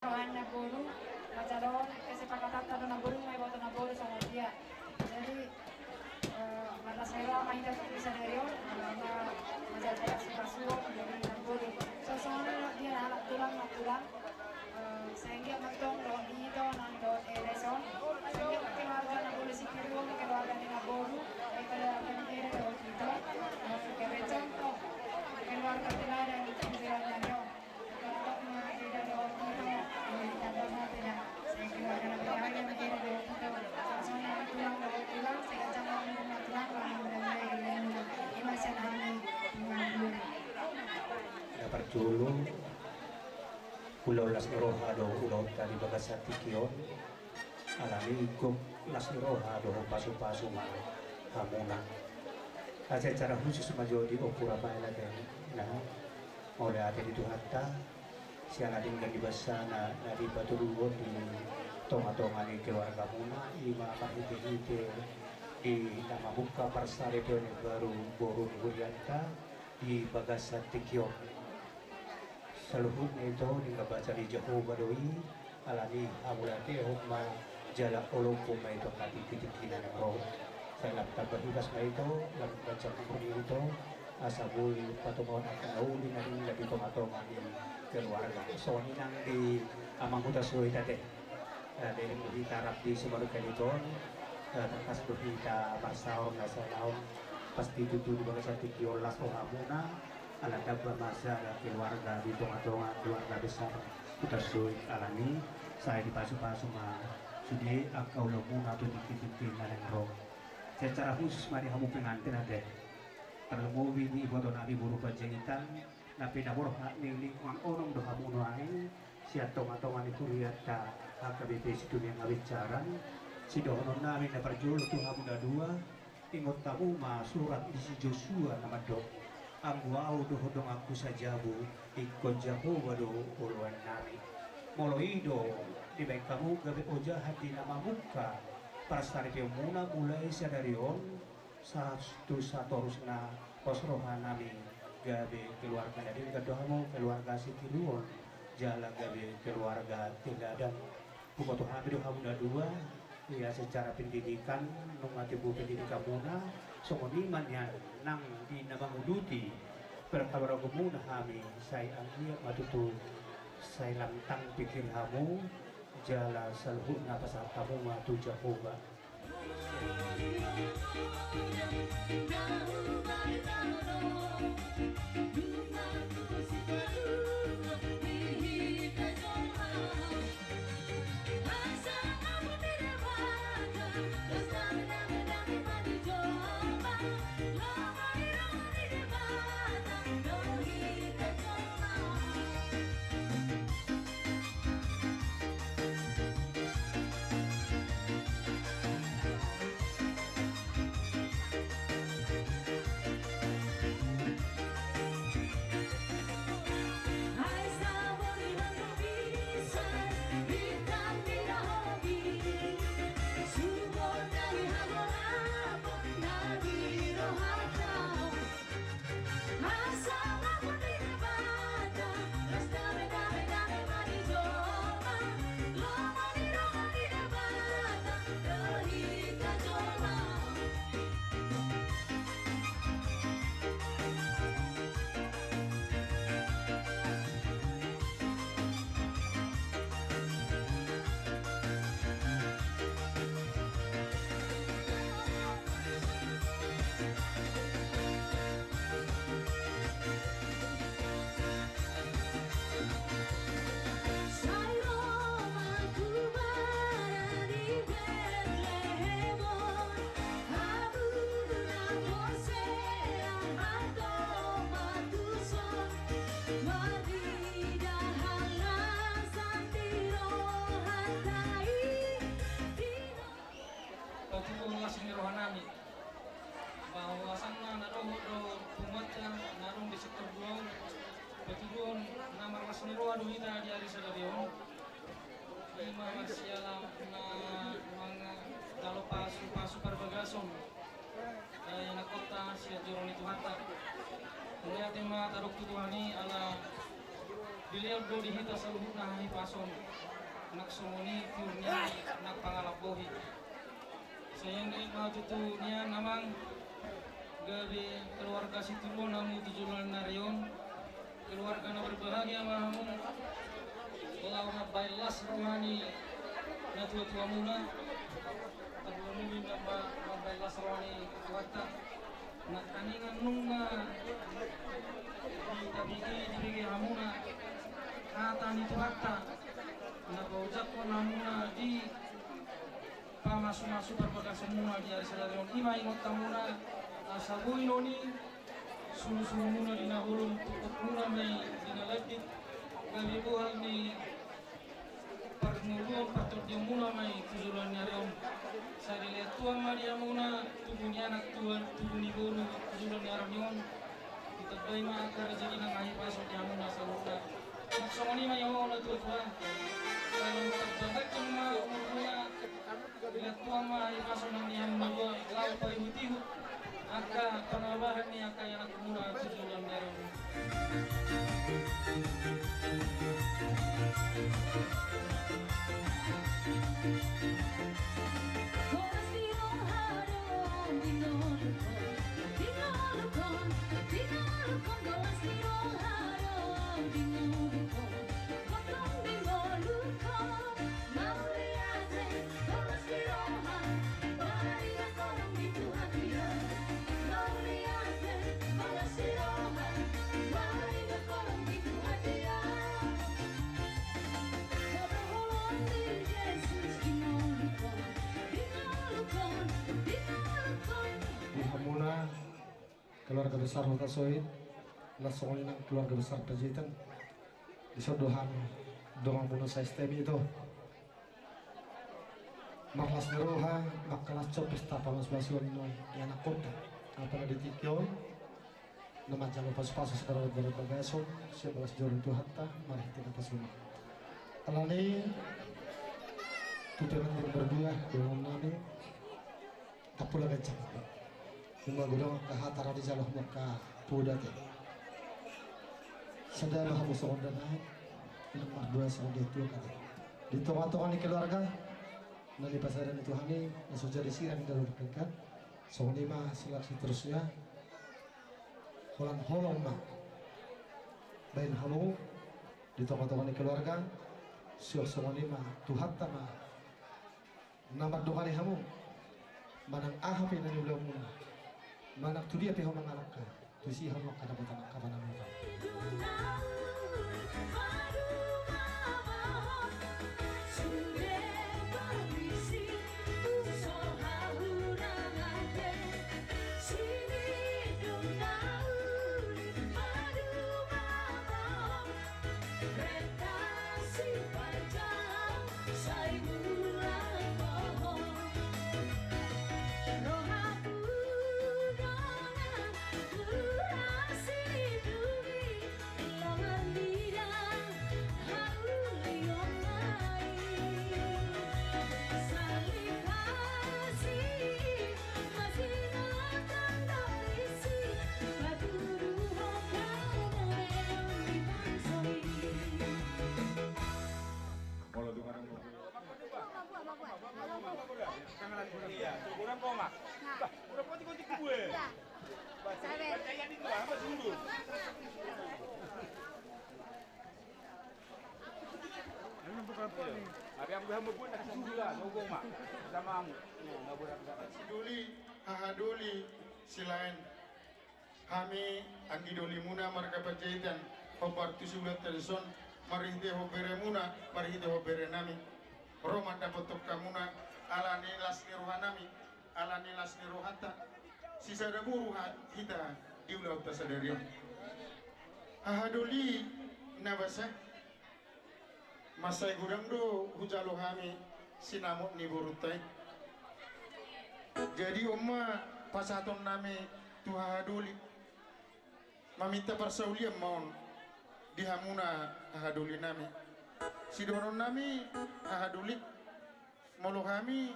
Rohan Nagoro, Macaron, kesepakatan tado Nagoro may boto Nagoro sa Mondia. Jadi batas nero ang mahintay sa Senaryo, majalaya si Pasuo, dari Nagoro. So soalnya dia anak tulang, sehingga matong doon dito ng doon eleson, sehingga keluarga Nagoro si Kiruo, keluarga ni Nagoro, ay keluarga ni Ere doon dito, kaya contoh keluarga nila dan keluarga nyo. Kalau tidak doon dito, tidak saya keluarga namin menjadi doon dito. Soalnya tulang, saya jangan menggunakan tulang, mudah-mudahan imasan kami mengandung. Dapat dulu Pulau Lasmirohado Ulau tadi Bagasati Kion alami ikut Lasmirohado pasu-pasu mana hamuna secara khusus majodi okura lagi nah oleh ada di Tuhatta siang ada yang di Basana dari Batu Ruwo di tonga-tonga di keluarga muna ima parhite-hite di nama buka Parsari Pione Baru Borun Guryanta di Bagasati Kion seluruhnya itu baca di Jehovah doi alani amulate hukma jala olopuma itu kati titik-titik roh saya lapta bahibas na itu lalu baca kumpul itu asabul patungan akan nauli na rin labi tomatongan di keluarga so nang di amang huta suwi tate dari kita rap di sebaru kaliton terkas berhita pasau nasa laon pasti tutu di bangsa tikiolas ohamuna ala dabba masa keluarga di tonga-tonga keluarga besar kita sulit alami saya di pasu-pasu mah sudah akau lomuna atau dikit-dikit yang roh secara khusus mari kamu pengantin ada terlalu ini ibu atau nabi buru pajengitan napi nabur hak milik uang orang doa kamu noai siat tonga-tonga itu lihat ta HKBP situ yang ngawicaran si dohonon nabi na perjul tuh kamu dah dua ingot tamu mah surat isi Joshua nama dok Amwau dohodong aku sajabu ikon jaho wado uluan nami moloido di baik kamu gabe oja hati nama muka prastari muna mulai sadarion satu satorusna posrohan nami gabe keluarga dari kedohamu keluarga sikiluon jala gabe keluarga tindadan bukoto habidu hamuda dua ya secara pendidikan nungati bu pendidikan muna songoniman yan nang di namanguduti perkara muna kami saya ambil matutu saya lantang pikir kamu jala salhu napasar kamu matu Jehovah Rohanami bahwasannya naruh pembaca naruh di sektor buang betul nama Lasmiroa duhita di hari sadarion lima sialam na mga dalo pasu perbagason yang nakota siya jorong itu hata melihat tema taruk tutuhani ala Dilihat do dihita sa luhut na hipason. Naksumuni tiurnya nagpangalabohi. Sayang din matutu niya namang gabi keluarga si Tulo namu tujuan narion. Keluarga na berbahagia mahamu. Walau na bailas rohani na tua-tua muna. Tabunumin na bailas rohani kuwata. Na kaningan nunga dibigi hamuna kata ni tuhatta na baujak ko namuna di pamasu-masu berbagai semua di arisadaron ima ingot tamuna asabuin noni sulu-sulu muna di nahulun tukut muna may dinalagit gabi buhal ni pernuluan pertudyang muna may tujulan nyariom saya dilihat tuang maria muna tubuhnya anak tuan tubuh ni guru tujulan nyariom kita doy ma akar jadi nang ahi pasok yang muna sa muna songoni may yawa na tuwa kalau terbaik cuma muna dilihat tuang ma ahi pasok nang niyam mawa lau parihuti aka penambahan ni aka yang anak muna tujulan nyariom keluarga besar Huta Soid, langsung ini keluarga besar Pajitan, disodohan doang bunuh saya stemi itu. Maklas neroha, makalas copis tapamas basuan noy, yang kota, apa ada ditikyo, nama jangan pas-pas sekarang dari bagason, siapa jodoh itu hatta, mari kita pasuna. Alani, tujuan berdua, dengan nani, tak pula gajah. Cuma gudang kehatara di jalan mereka puda ke. Sedang hamu seorang naik, nomor 2 seorang dia tua kata. Di tengah-tengah keluarga, nanti pasaran itu hani, nasuh jadi siang dalam dekat. Seorang lima silat seterusnya, holong mah. Bain hamu di tengah-tengah keluarga, seorang lima Tuhan tanah. Nomor 2 kali hamu, manang ahap yang nanti belum muna. Manak tu dia pihak mengalahkan, tu si hamok ada batang kapan nama. Iya, kurang kok mak. Bah, udah kunci gue. Iya. Percaya di gua apa dulu? Ini bukan apa nih. Ada yang udah mau nak dulu lah, ngomong mak. Sama kamu. Enggak boleh si Duli, Duli silain. Kami anggi Duli muna marga pajahitan. Hobar tusulat telson, mari de hobere muna, mari de hobere nami. Roma dapat kamuna ala nilas niruhanami ala nilas niruhata sisa daburu kita diulau tasadarion ahaduli nabasa masai gudang do hujalo hami sinamut ni burutai jadi umma pasaton nami tuhahaduli maminta persaulian maun dihamuna ahaduli nami sidoron nami ahaduli molo kami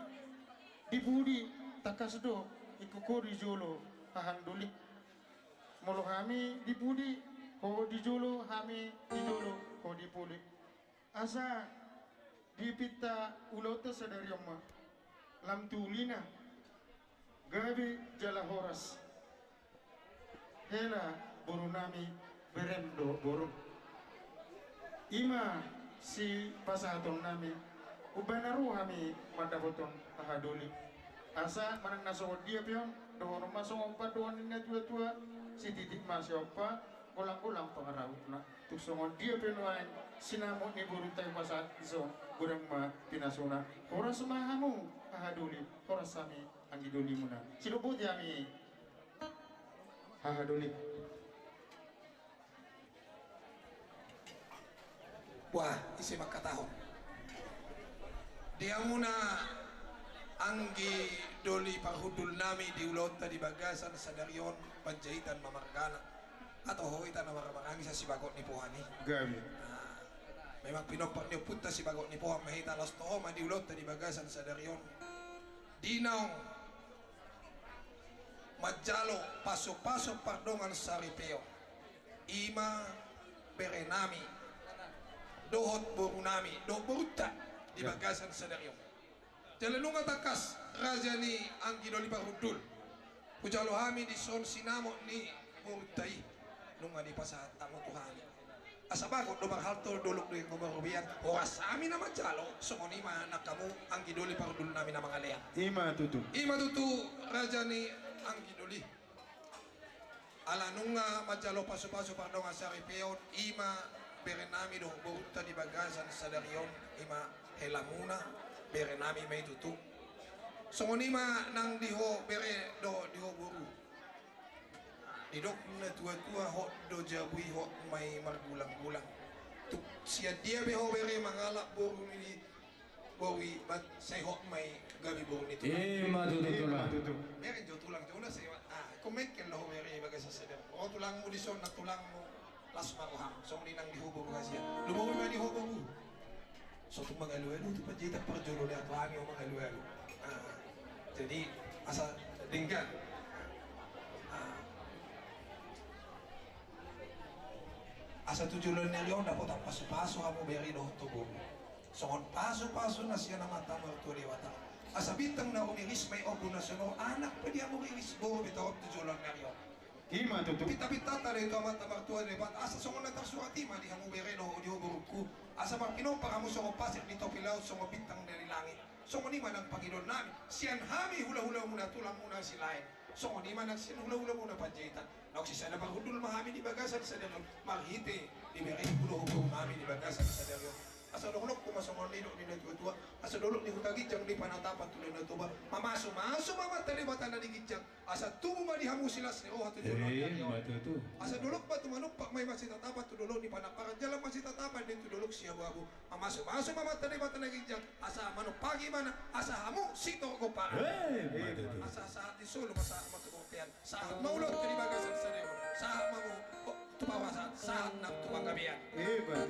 dibudi takasdo ikukuri jolo ahanduli molo kami dibudi ho di jolo kami di jolo ko di puli. Asa dipita ulota sadari amma. Lam tulina. Gabi jala horas. Hela borunami berendo borun. Ima si pasaton nami ubanaru kami madaboton tahaduli. Asa manang nasongod dia pion doon masongod pa doon na tua si titik masyopa ulang-ulang pangaraw na tuksongon dia pion wain sinamot ni burung tayo pasat iso burang ma pinasuna horas mahamu tahaduli horas kami ang iduli muna silubot yami hahaduli. Wah, isi makatahon. Dia muna anggi doli parhudul nami di ulota di bagasan sadarion panjaitan mamargana atau hoitan mamarmangangi sa sibagot ni Puhani. Gabi. Memang pinopak niyo punta si bagot ni Puhan mahita las tohoma di ulota di bagasan sadarion. Dinaw Majalo paso-paso pardongan saripeo. Ima berenami dohot borunami do boruta di bagasan sadarion. Jalanunga takas raja ni anggi doli parudul. Pujalo hami di son sinamo ni borutai nunga di pasat amo Tuhan. Asabagot do marhalto dolok do ngobarubian oras amin na majalo sumoni ma nakamu anggi doli parudul nami na mga leang. Ima tutu Raja ni anggi doli. Ala nunga majalo paso-paso pardonga saripeon ima berenami do boruta di bagasan sadarion ima helamuna berenami may tutu songonima nang diho bere do diho boru didok na tua-tua ho do jabui ho may margulang-gulang tu sia dia beho bere mangalak boru ni bowi bat say ho may gabi boru nito tutu bere jo tulang jo na say comment ken lo bere bagasan sadarion o tulang mo dison na tulang mo las maruham so nang dihubog kasi lumawi man dihubog so itong mga aluelo ito pa dito parjolo na ito hangin yung mga aluelo jadi asa dinggan asa tujulan na yun dapat ang paso-paso kamo beri do tubo so kung paso-paso na siya na mata marto liwata asa bitang na umiris may obo na suno anak pa diya mo iris bo bitaw tujulan na yun. Ima tutu. Pita-pita tali ito ang martua ni bat asa songo na tarsuati mali hamu bereno di oborku asa marpino para mo songo pasir dito pilaw songo bintang dari langit songo ni manang Panginoon namin siyan hami hula-hula muna tulang muna silain songo ni manang siyan hula-hula muna panjaitan naksisa na paghudul mahami di bagasan sa dalon marhite di beri hulu-hulu mahami di bagasan sa dalon asa dolok kumasongon nino ni tua asa dolok ni hutagi jang di panatapan tuloy na tuba mamaso mama talibatan na digijang asa tubo ba di hamu silas ni oh hatu jolong asa dolok ba tumanok pak may masita tapat tu dolok ni panaparan jalan masita tapan din tu dolok siya babu mamaso mama talibatan na digijang asa manok pagi mana asa hamu sito ko para asa saat di solo masa matukopian saat maulot kini bagasan sa dewa saat mamu tupawasan saat nak tupang gabian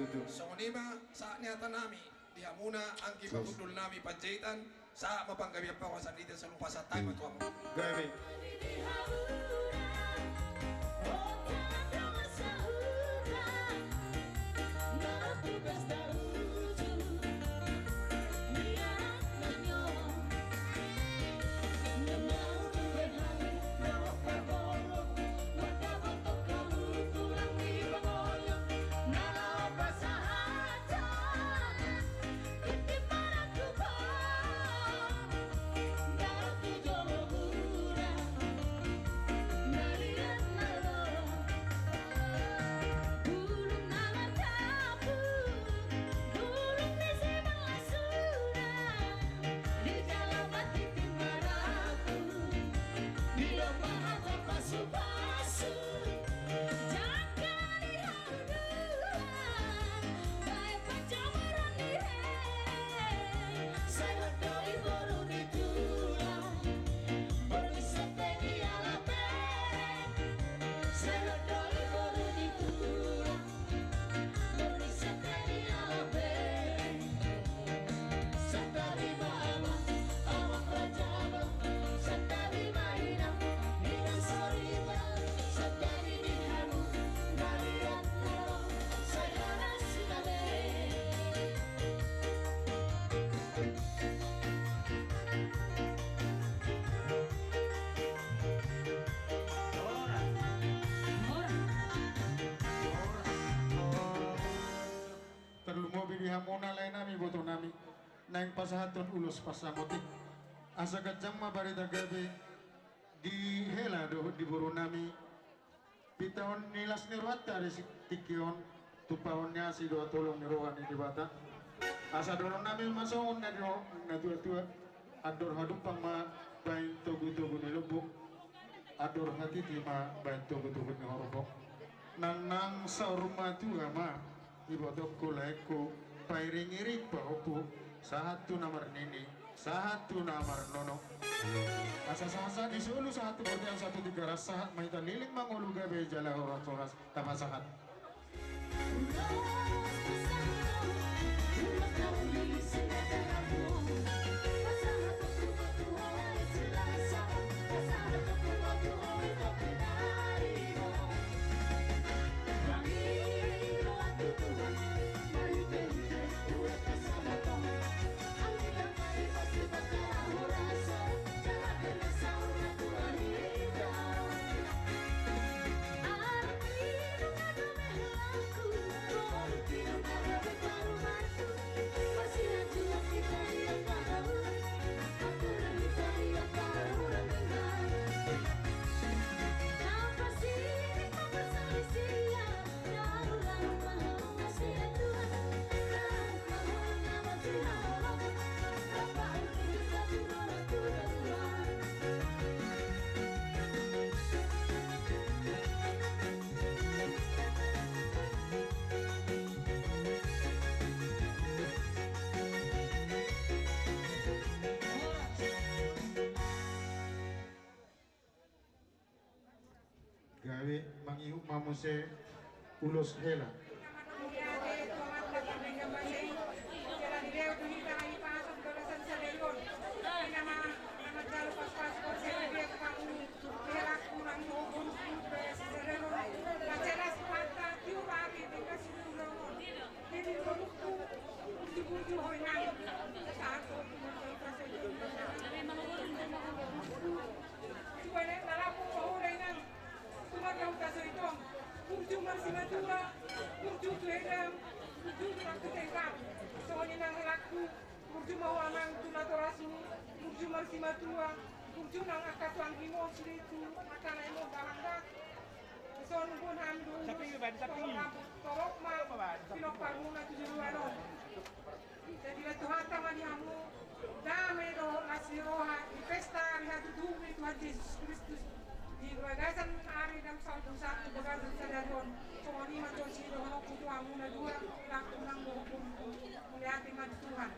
tutu. so nima saat niya tanami diha muna ang kipagudul nami panjaitan sa mapanggabiang pawasan dito sa lupa sa tayo matuwa mo Gabi. nami boto nami nang pasahaton ulos pasamotik asa kacang mabarita gabi di hela do di buru nami pitahon nilas nirwata di tikion tupahonnya si doa tolong nirohani di bata asa dorong nami masong na tua ador hadupang ma bain togu-togu ni lubuk ador hati tima bain togu-togu ni horobok nang saurma tua ma ibotok kulaiku pairing-iring paupu satu nomor nini satu nomor nono asa-asa di sulu satu yang satu tiga rasa maita liling mangulu gabe jala orang soras tapasahat gawe mangihu mamuse ulos hela jadi Tuhan tamani hamu dame do nasiroha di pesta hari hatu dumi Tuhan Yesus Kristus di bagasan hari dan saldo satu bagasan sadarion somoni macam siro hono kutu hamu na dua laku nang mo muliati mati Tuhan